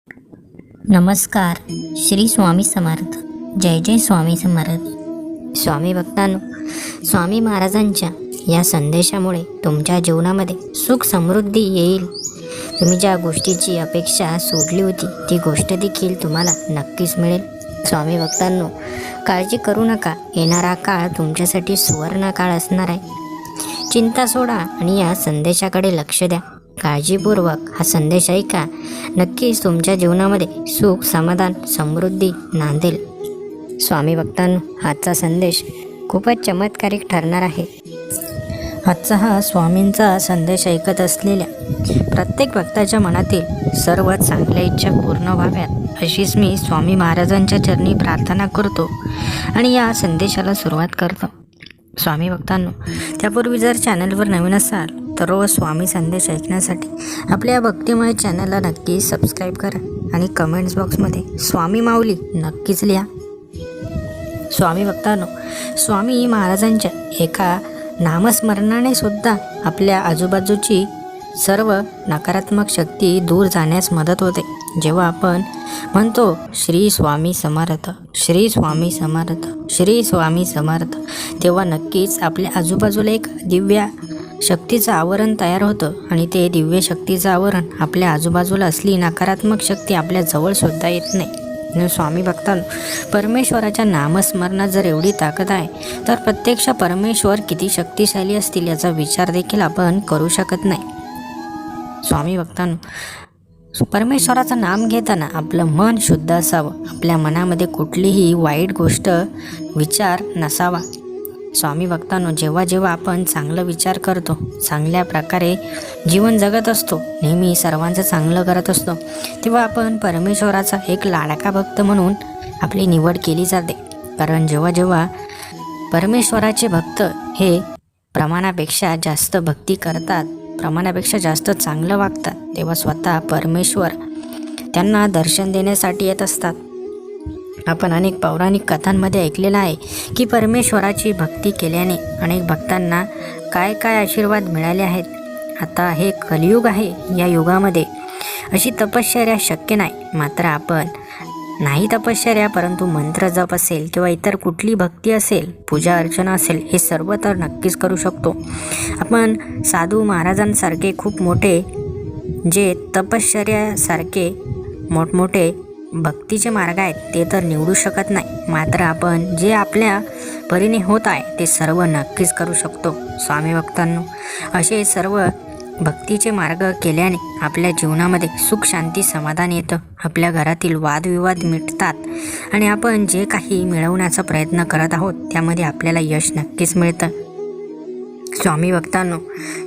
नमस्कार. श्री स्वामी समर्थ. जय जय स्वामी समर्थ. स्वामी भक्तांनो, स्वामी महाराजांच्या या संदेशामुळे तुमच्या जीवनामध्ये सुख समृद्धी येईल. तुम्ही ज्या गोष्टीची अपेक्षा सोडली होती ती गोष्ट देखील तुम्हाला नक्कीच मिळेल. स्वामी भक्तांनो, काळजी करू नका. येणारा काळ तुमच्यासाठी सुवर्ण काळ असणार आहे. चिंता सोडा आणि या संदेशाकडे लक्ष द्या. काळजीपूर्वक हा संदेश ऐका. नक्कीच तुमच्या जीवनामध्ये सुख, समाधान, समृद्धी नांदेल. स्वामी भक्तांनो, आजचा संदेश खूपच चमत्कारिक ठरणार आहे. आजचा हा स्वामींचा संदेश ऐकत असलेल्या प्रत्येक भक्ताच्या मनातील सर्व चांगल्या इच्छा पूर्ण व्हाव्यात अशीच मी स्वामी महाराजांच्या चरणी प्रार्थना करतो आणि या संदेशाला सुरुवात करतो. स्वामी भक्तांनो, त्यापूर्वी जर चॅनलवर नवीन असाल तर रोज स्वामी संदेश ऐकण्यासाठी आपल्या भक्तिमय चॅनलला नक्की सबस्क्राईब करा आणि कमेंट्स बॉक्समध्ये स्वामी माऊली नक्कीच लिहा. स्वामी भक्तांनो, स्वामी महाराजांच्या एका नामस्मरणाने सुद्धा आपल्या आजूबाजूची सर्व नकारात्मक शक्ती दूर जाण्यास मदत होते. जेव्हा आपण म्हणतो श्री स्वामी समर्थ, श्री स्वामी समर्थ, श्री स्वामी समर्थ, तेव्हा नक्कीच आपल्या आजूबाजूला एक दिव्य शक्तीचं आवरण तयार होतं आणि ते दिव्य शक्तीचं आवरण आपल्या आजूबाजूला असली नकारात्मक शक्ती आपल्या जवळसुद्धा येत नाही. स्वामी भक्तांनो, परमेश्वराच्या नामस्मरणात जर एवढी ताकद आहे तर प्रत्यक्ष परमेश्वर किती शक्तिशाली असतील याचा विचार देखील आपण करू शकत नाही. स्वामी भक्तांनो, परमेश्वराचं नाम घेताना आपलं मन शुद्ध असावं. आपल्या मनामध्ये कुठलीही वाईट गोष्ट विचार नसावा. स्वामी भक्तांनो, जेव्हा जेव्हा आपण चांगलं विचार करतो, चांगल्या प्रकारे जीवन जगत असतो, नेहमी सर्वांचं चांगलं करत असतो, तेव्हा आपण परमेश्वराचा एक लाडका भक्त म्हणून आपली निवड केली जाते. कारण जेव्हा जेव्हा परमेश्वराचे भक्त हे प्रमाणापेक्षा जास्त भक्ती करतात, प्रमाणापेक्षा जास्त चांगलं वागतात, तेव्हा स्वतः परमेश्वर त्यांना दर्शन देण्यासाठी येत असतात. आपण अनेक पौराणिक कथांमध्ये ऐकलेलं आहे की परमेश्वराची भक्ती केल्याने अनेक भक्तांना काय काय आशीर्वाद मिळाले आहेत. आता हे कलियुग आहे. या युगामध्ये अशी तपश्चर्या शक्य नाही. मात्र आपण नाही तपश्चर्या, परंतु मंत्र जप असेल किंवा इतर कुठली भक्ती असेल, पूजा अर्चना असेल, हे सर्व तर नक्कीच करू शकतो. आपण साधू महाराजांसारखे खूप मोठे जे तपश्चर्यासारखे मोठमोठे भक्तीचे मार्ग आहेत ते तर निवडू शकत नाही. मात्र आपण जे आपल्या परीने होत आहे ते सर्व नक्कीच करू शकतो. स्वामी भक्तांनो, असे सर्व भक्तीचे मार्ग केल्याने आपल्या जीवनामध्ये सुख, शांती, समाधान येतं. आपल्या घरातील वादविवाद मिटतात आणि आपण जे काही मिळवण्याचा प्रयत्न करत आहोत त्यामध्ये आपल्याला यश नक्कीच मिळतं. स्वामी भक्तांनो,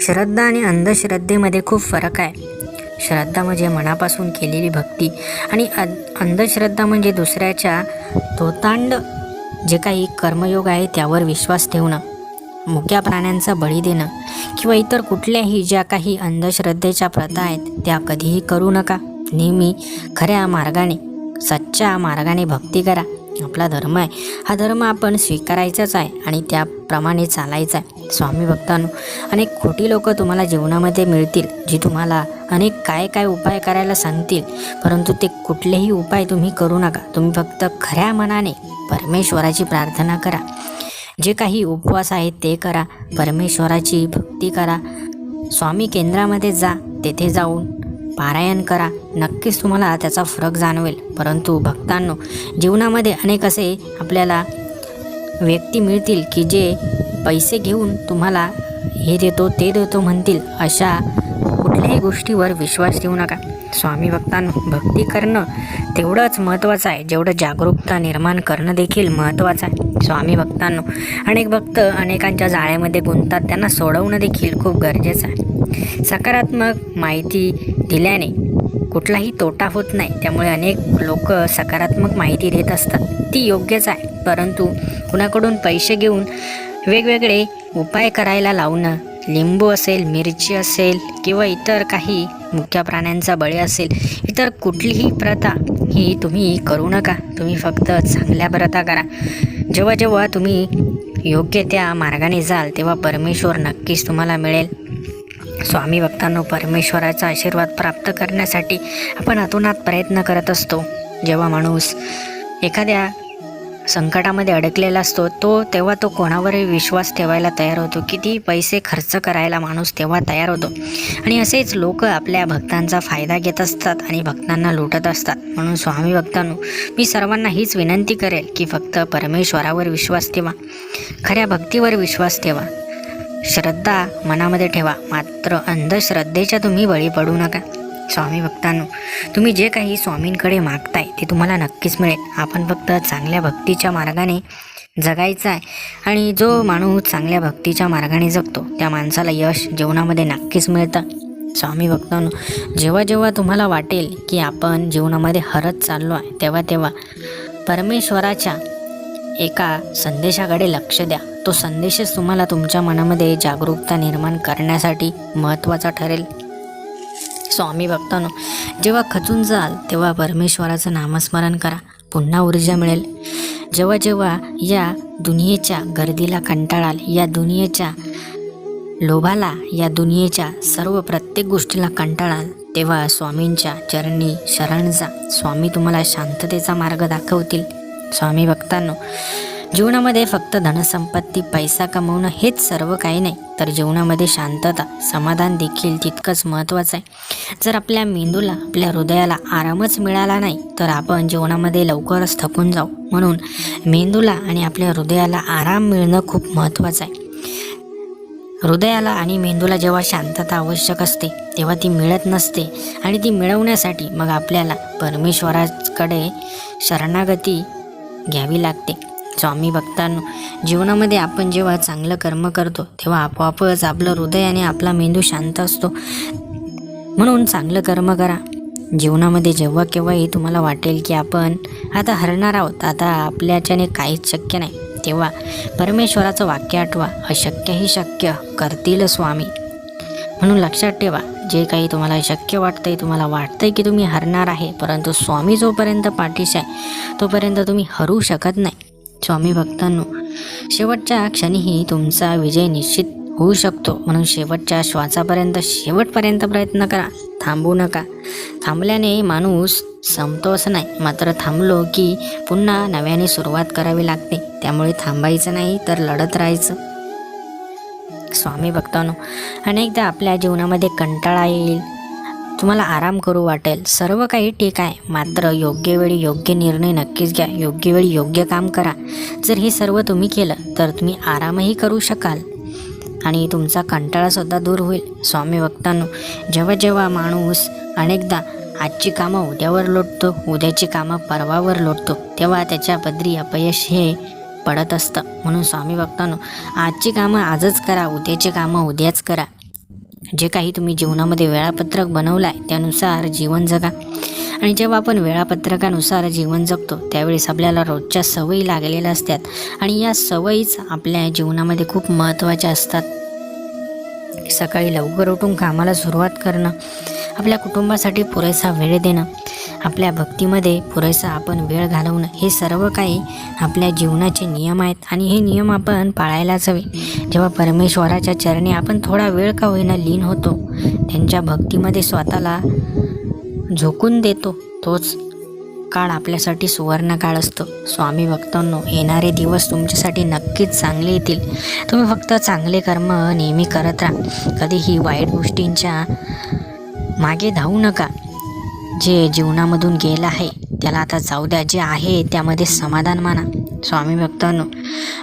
श्रद्धा आणि अंधश्रद्धेमध्ये खूप फरक आहे. श्रद्धा म्हणजे मनापासून केलेली भक्ती आणि अंधश्रद्धा म्हणजे दुसऱ्याच्या तोतांड जे काही कर्मयोग आहे त्यावर विश्वास ठेवणं, मुक्या प्राण्यांचा बळी देणं किंवा इतर कुठल्याही ज्या काही अंधश्रद्धेच्या प्रथा आहेत त्या कधीही करू नका. नेहमी खऱ्या मार्गाने, सच्च्या मार्गाने भक्ती करा. आपला धर्म आहे, हा धर्म आपण स्वीकारायचाच आहे आणि त्याप्रमाणे चालायचा आहे. स्वामी भक्तांनो, अनेक खोटी लोक तुम्हाला जीवनामध्ये मिळतील जी तुम्हाला अनेक काय काय उपाय करायला सांगतील, परंतु ते कुठलेही उपाय तुम्ही करू नका. तुम्ही फक्त खऱ्या मनाने परमेश्वराची प्रार्थना करा. जे काही उपवास आहेत ते करा, परमेश्वराची भक्ती करा, स्वामी केंद्रामध्ये जा, तेथे जाऊन पारायण करा. नक्कीच तुम्हाला त्याचा फरक जाणवेल. परंतु भक्तांनो, जीवनामध्ये अनेक असे आपल्याला व्यक्ती मिळतील की जे पैसे घेऊन तुम्हाला हे देतो ते देतो म्हणतील. अशा कुठल्याही गोष्टीवर विश्वास ठेवू नका. स्वामी भक्तांनो, भक्ती करणं तेवढंच महत्त्वाचं आहे जेवढं जागरूकता निर्माण करणं देखील महत्त्वाचं आहे. स्वामी भक्तांनो, अनेक भक्त अनेकांच्या जाळ्यामध्ये गुंततात, त्यांना सोडवणं देखील खूप गरजेचं आहे. सकारात्मक माहिती दिल्याने कुठलाही तोटा होत नाही. त्यामुळे अनेक लोक सकारात्मक माहिती देत असतात, ती योग्यच आहे. परंतु कुणाकडून पैसे घेऊन वेगवेगळे उपाय करायला लावणं, लिंबू असेल, मिरची असेल किंवा इतर काही मुक्या प्राण्यांचा बळी असेल, इतर कुठलीही प्रथा ही तुम्ही करू नका. तुम्ही फक्त चांगल्या प्रथा करा. जेव्हा जेव्हा तुम्ही योग्य त्या मार्गाने जाल तेव्हा परमेश्वर नक्कीच तुम्हाला मिळेल. स्वामी भक्तांनो, परमेश्वराचा आशीर्वाद प्राप्त करण्यासाठी आपण अतोनात प्रयत्न करत असतो. जेव्हा माणूस एखाद्या संकटामध्ये अडकलेला असतो तेव्हा तो कोणावरही विश्वास ठेवायला तयार होतो. किती पैसे खर्च करायला माणूस तेव्हा तयार होतो. आणि असेच लोक आपल्या भक्तांचा फायदा घेत असतात आणि भक्तांना लुटत असतात. म्हणून स्वामी भक्तांनो, मी सर्वांना हीच विनंती करेल की फक्त परमेश्वरावर विश्वास ठेवा, खऱ्या भक्तीवर विश्वास ठेवा, श्रद्धा मनामध्ये ठेवा, मात्र अंधश्रद्धेच्या तुम्ही बळी पडू नका. स्वामी भक्तांनो, तुम्ही जे काही स्वामींकडे मागताय ते तुम्हाला नक्कीच मिळेल. आपण फक्त चांगल्या भक्तीच्या मार्गाने जगायचं आहे. आणि जो माणूस चांगल्या भक्तीच्या मार्गाने जगतो त्या माणसाला यश जीवनामध्ये नक्कीच मिळतं. स्वामी भक्तांनो, जेव्हा जेव्हा तुम्हाला वाटेल की आपण जीवनामध्ये हरत चाललो आहे तेव्हा परमेश्वराच्या एका संदेशाकडे लक्ष द्या. तो संदेशच तुम्हाला तुमच्या मनामध्ये जागरूकता निर्माण करण्यासाठी महत्त्वाचा ठरेल. स्वामी भक्तांनो, जेव्हा खचून जाल तेव्हा परमेश्वराचं नामस्मरण करा, पुन्हा ऊर्जा मिळेल. जेव्हा जेव्हा या दुनियेच्या गर्दीला कंटाळाल, या दुनियेच्या लोभाला, या दुनियेच्या प्रत्येक गोष्टीला कंटाळाल, तेव्हा स्वामींच्या चरणी शरण जा. स्वामी तुम्हाला शांततेचा मार्ग दाखवतील. स्वामी भक्तांनो, जीवनामध्ये फक्त धनसंपत्ती, पैसा कमवणं हेच सर्व काही नाही, तर जीवनामध्ये शांतता, समाधान देखील तितकंच महत्त्वाचं आहे. जर आपल्या मेंदूला, आपल्या हृदयाला आरामच मिळाला नाही तर आपण जीवनामध्ये लवकरच थकून जाऊ. म्हणून मेंदूला आणि आपल्या हृदयाला आराम मिळणं खूप महत्त्वाचं आहे. हृदयाला आणि मेंदूला जेव्हा शांतता आवश्यक असते तेव्हा ती मिळत नसते, आणि ती मिळवण्यासाठी मग आपल्याला परमेश्वराकडे शरणागती घ्यावी लागते. स्वामी भक्तांनो, जीवनामध्ये आपण जेव्हा चांगलं कर्म करतो तेव्हा आपोआपच आपलं हृदय आणि आपला मेंदू शांत असतो. म्हणून चांगलं कर्म करा. जीवनामध्ये जेव्हा केव्हाही तुम्हाला वाटेल की आपण आता हरणार आहोत, आता आपल्याच्याने काहीच शक्य नाही, तेव्हा परमेश्वराचं वाक्य आठवा, अशक्यही शक्य करतील स्वामी. म्हणून लक्षात ठेवा, जे काही तुम्हाला शक्य वाटतंय, तुम्हाला वाटतंय की तुम्ही हरणार आहे, परंतु स्वामी जोपर्यंत पाठीशी आहे तोपर्यंत तुम्ही हरू शकत नाही. स्वामी भक्तांनो, शेवटच्या क्षणीही तुमचा विजय निश्चित होऊ शकतो. म्हणून शेवटच्या श्वासापर्यंत, शेवटपर्यंत प्रयत्न करा, थांबू नका. थांबल्याने माणूस संपतो असं नाही, मात्र थांबलो की पुन्हा नव्याने सुरुवात करावी लागते. त्यामुळे थांबायचं नाही तर लढत राहायचं. स्वामी भक्तांनो, अनेकदा आपल्या जीवनामध्ये कंटाळा येईल, तुम्हाला आराम करू वाटेल, सर्व काही ठीक आहे, मात्र योग्य वेळी योग्य निर्णय नक्कीच घ्या, योग्य वेळी योग्य काम करा. जर हे सर्व तुम्ही केलं तर तुम्ही आरामही करू शकाल आणि तुमचा कंटाळासुद्धा दूर होईल. स्वामी भक्तांनो, जेव्हा जेव्हा माणूस अनेकदा आजची कामं उद्यावर लोटतो, उद्याची कामं परवावर लोटतो, तेव्हा त्याच्या पदरी अपयश हे पडत असतं. म्हणून स्वामी भक्तांनो, आजची कामं आजच करा, उद्याची कामं उद्याच करा. जे काही तुम्ही जीवनामध्ये वेळापत्रक बनवलं आहे त्यानुसार जीवन जगा. आणि जेव्हा आपण वेळापत्रकानुसार जीवन जगतो त्यावेळेस आपल्याला रोजच्या सवयी लागलेल्या असतात, आणि या सवयीच आपल्या जीवनामध्ये खूप महत्त्वाच्या असतात. सकाळी लवकर उठून कामाला सुरुवात करणं, आपल्या कुटुंबासाठी पुरेसा वेळ देणं, आपल्या भक्तीमध्ये पुरेसा आपण वेळ घालवणं, हे सर्व काही आपल्या जीवनाचे नियम आहेत आणि हे नियम आपण पाळायलाच हवे. जेव्हा परमेश्वराच्या चरणी आपण थोडा वेळ का होईना लीन होतो, त्यांच्या भक्तीमध्ये स्वतःला झोकून देतो, तोच काळ आपल्यासाठी सुवर्ण काळ असतो. स्वामी भक्तांनो, येणारे दिवस तुमच्यासाठी नक्कीच चांगले येतील. तुम्ही फक्त चांगले कर्म नेहमी करत राहा, कधीही वाईट गोष्टींच्या मागे धावू नका. जे जीवनामधून गेलं आहे त्याला आता जाऊ द्या, जे आहे त्यामध्ये समाधान माना. स्वामी भक्तांनो,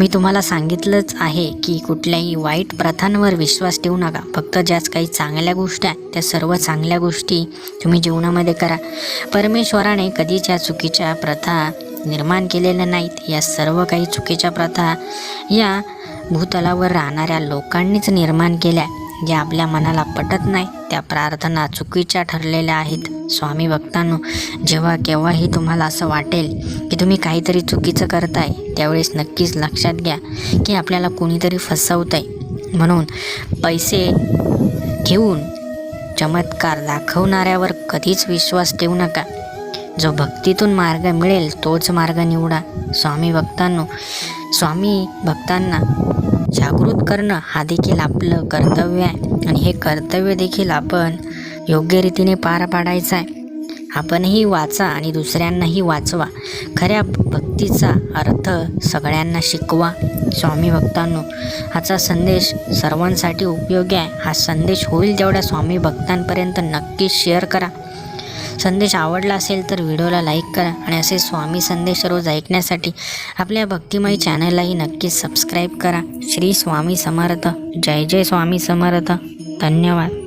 मी तुम्हाला सांगितलंच आहे की कुठल्याही वाईट प्रथांवर विश्वास ठेवू नका. फक्त ज्याच काही चांगल्या गोष्टी आहेत त्या सर्व चांगल्या गोष्टी तुम्ही जीवनामध्ये करा. परमेश्वराने कधीच्या चुकीच्या प्रथा निर्माण केलेल्या नाहीत. या सर्व काही चुकीच्या प्रथा या भूतलावर राहणाऱ्या लोकांनीच निर्माण केल्या. ज्या आपल्या मनाला पटत नाही त्या प्रार्थना चुकीच्या ठरलेल्या आहेत. स्वामी भक्तांनो, जेव्हा केव्हाही तुम्हाला असं वाटेल की तुम्ही काहीतरी चुकीचं करताय त्यावेळेस नक्कीच लक्षात घ्या की आपल्याला कोणीतरी फसवतंय. म्हणून पैसे घेऊन चमत्कार दाखवणाऱ्यावर कधीच विश्वास ठेवू नका. जो भक्तीतून मार्ग मिळेल तोच मार्ग निवडा. स्वामी भक्तांनो, स्वामी भक्तांना जागृत करणं हा देखील आपलं कर्तव्य आहे आणि हे कर्तव्य देखील आपण योग्य रीतीने पार पाडायचं आहे. आपणही वाचा आणि दुसऱ्यांनाही वाचवा. खऱ्या भक्तीचा अर्थ सगळ्यांना शिकवा. स्वामी भक्तांनो, हाचा संदेश सर्वांसाठी उपयोगी आहे. हा संदेश होईल तेवढ्या स्वामी भक्तांपर्यंत नक्कीच शेअर करा. संदेश आवडला असेल तर व्हिडिओला लाईक करा आणि असे स्वामी संदेश रोज ऐकण्यासाठी आपल्या भक्तिमय चॅनललाही नक्कीच सबस्क्राईब करा. श्री स्वामी समर्थ. जय जय स्वामी समर्थ. धन्यवाद.